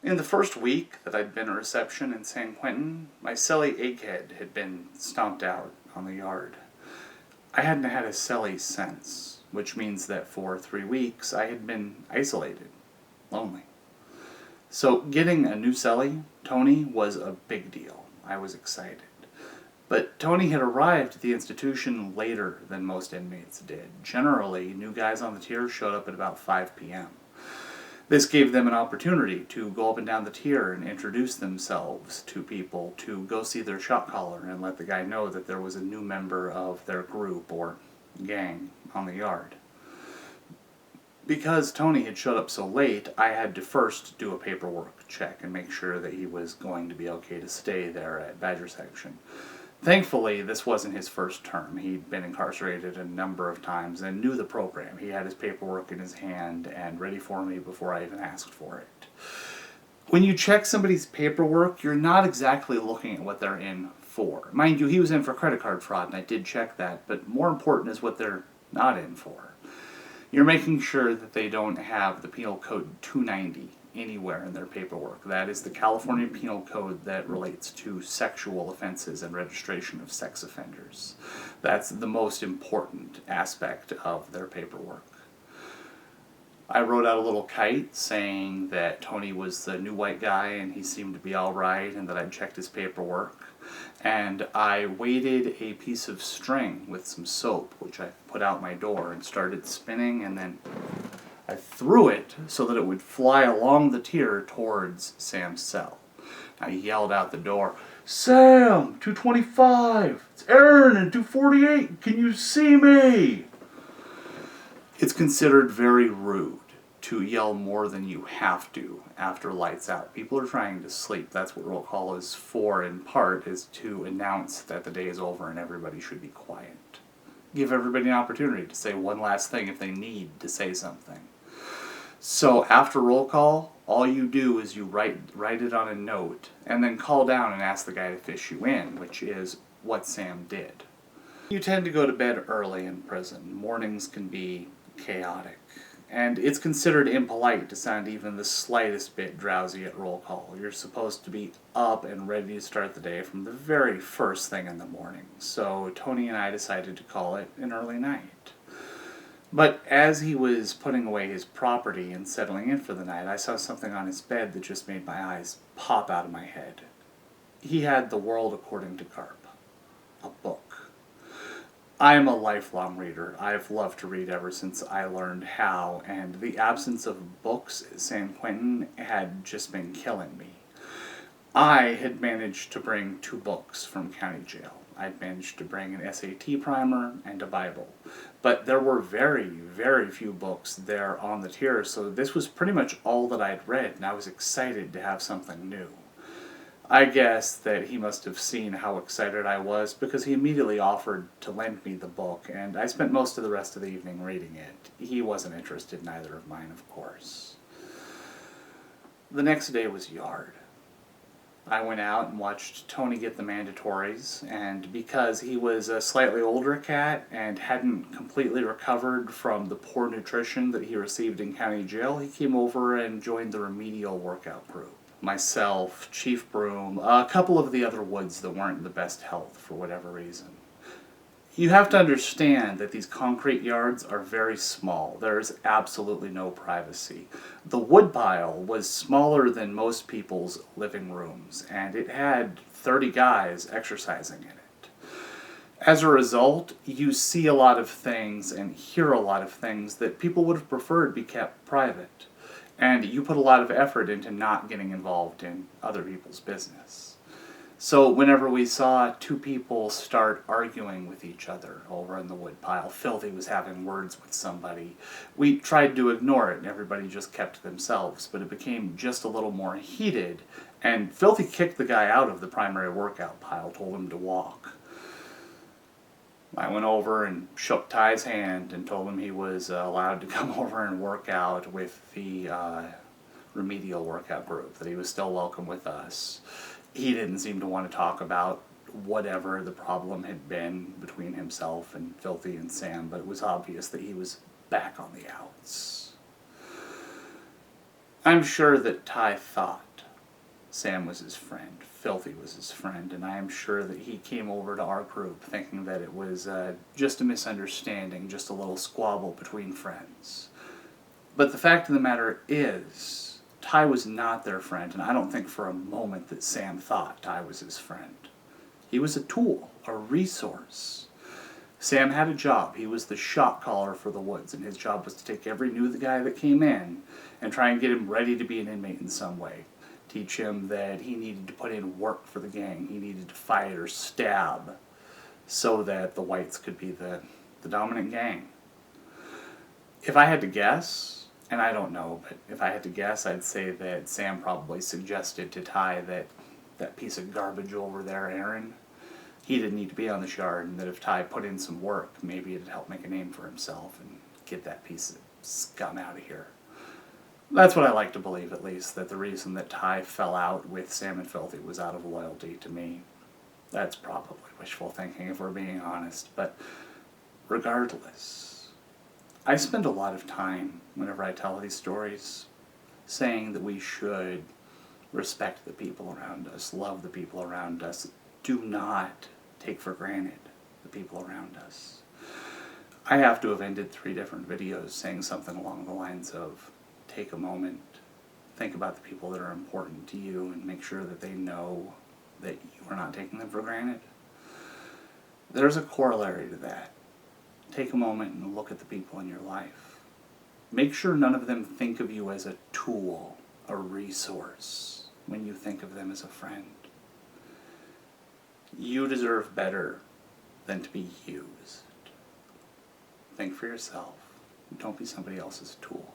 In the first week that I'd been at reception in San Quentin, my celly egghead had been stomped out on the yard. I hadn't had a celly since, which means that for 3 weeks I had been isolated, lonely. So getting a new celly, Tony, was a big deal. I was excited. But Tony had arrived at the institution later than most inmates did. Generally, new guys on the tier showed up at about 5 p.m. This gave them an opportunity to go up and down the tier and introduce themselves to people, to go see their shot caller and let the guy know that there was a new member of their group or gang on the yard. Because Tony had showed up so late, I had to first do a paperwork check and make sure that he was going to be okay to stay there at Badger Section. Thankfully, this wasn't his first term. He'd been incarcerated a number of times and knew the program. He had his paperwork in his hand and ready for me before I even asked for it. When you check somebody's paperwork, you're not exactly looking at what they're in for. Mind you, he was in for credit card fraud, and I did check that, but more important is what they're not in for. You're making sure that they don't have the Penal Code 290 anywhere in their paperwork. That is the California Penal Code that relates to sexual offenses and registration of sex offenders. That's the most important aspect of their paperwork. I wrote out a little kite saying that Tony was the new white guy and he seemed to be alright and that I'd checked his paperwork. And I weighted a piece of string with some soap, which I put out my door and started spinning, and then I threw it so that it would fly along the tier towards Sam's cell. I yelled out the door, "Sam, 225! It's Aaron in 248! Can you see me?" It's considered very rude to yell more than you have to after lights out. People are trying to sleep. That's what roll call is for, in part, is to announce that the day is over and everybody should be quiet. Give everybody an opportunity to say one last thing if they need to say something. So after roll call, all you do is you write it on a note and then call down and ask the guy to fish you in, which is what Sam did. You tend to go to bed early in prison. Mornings can be chaotic. And it's considered impolite to sound even the slightest bit drowsy at roll call. You're supposed to be up and ready to start the day from the very first thing in the morning. So Tony and I decided to call it an early night. But as he was putting away his property and settling in for the night, I saw something on his bed that just made my eyes pop out of my head. He had The World According to Garp, a book. I am a lifelong reader. I've loved to read ever since I learned how, and the absence of books at San Quentin had just been killing me. I had managed to bring 2 books from county jail. I'd managed to bring an SAT primer and a Bible. But there were very, very few books there on the tier, so this was pretty much all that I'd read, and I was excited to have something new. I guess that he must have seen how excited I was, because he immediately offered to lend me the book, and I spent most of the rest of the evening reading it. He wasn't interested, neither of mine, of course. The next day was yard. I went out and watched Tony get the mandatories, and because he was a slightly older cat and hadn't completely recovered from the poor nutrition that he received in county jail, he came over and joined the remedial workout group. Myself, Chief Broom, a couple of the other woods that weren't in the best health for whatever reason. You have to understand that these concrete yards are very small. There's absolutely no privacy. The woodpile was smaller than most people's living rooms, and it had 30 guys exercising in it. As a result, you see a lot of things and hear a lot of things that people would have preferred be kept private. And you put a lot of effort into not getting involved in other people's business. So whenever we saw 2 people start arguing with each other over in the woodpile, Filthy was having words with somebody, we tried to ignore it and everybody just kept to themselves, but it became just a little more heated, and Filthy kicked the guy out of the primary workout pile, told him to walk. I went over and shook Ty's hand and told him he was allowed to come over and work out with the remedial workout group, that he was still welcome with us. He didn't seem to want to talk about whatever the problem had been between himself and Filthy and Sam, but it was obvious that he was back on the outs. I'm sure that Ty thought Sam was his friend, Filthy was his friend, and I am sure that he came over to our group thinking that it was just a misunderstanding, just a little squabble between friends. But the fact of the matter is, Ty was not their friend, and I don't think for a moment that Sam thought Ty was his friend. He was a tool, a resource. Sam had a job. He was the shot caller for the woods, and his job was to take every new guy that came in and try and get him ready to be an inmate in some way. Teach him that he needed to put in work for the gang. He needed to fight or stab so that the whites could be the dominant gang. If I had to guess, and I don't know, but if I had to guess, I'd say that Sam probably suggested to Ty that that piece of garbage over there, Aaron, he didn't need to be on the shard, and that if Ty put in some work, maybe it'd help make a name for himself and get that piece of scum out of here. That's what I like to believe, at least, that the reason that Ty fell out with Sam and Filthy was out of loyalty to me. That's probably wishful thinking, if we're being honest, but regardless, I spend a lot of time, whenever I tell these stories, saying that we should respect the people around us, love the people around us, do not take for granted the people around us. I have to have ended 3 different videos saying something along the lines of, take a moment, think about the people that are important to you, and make sure that they know that you are not taking them for granted. There's a corollary to that. Take a moment and look at the people in your life. Make sure none of them think of you as a tool, a resource, when you think of them as a friend. You deserve better than to be used. Think for yourself. Don't be somebody else's tool.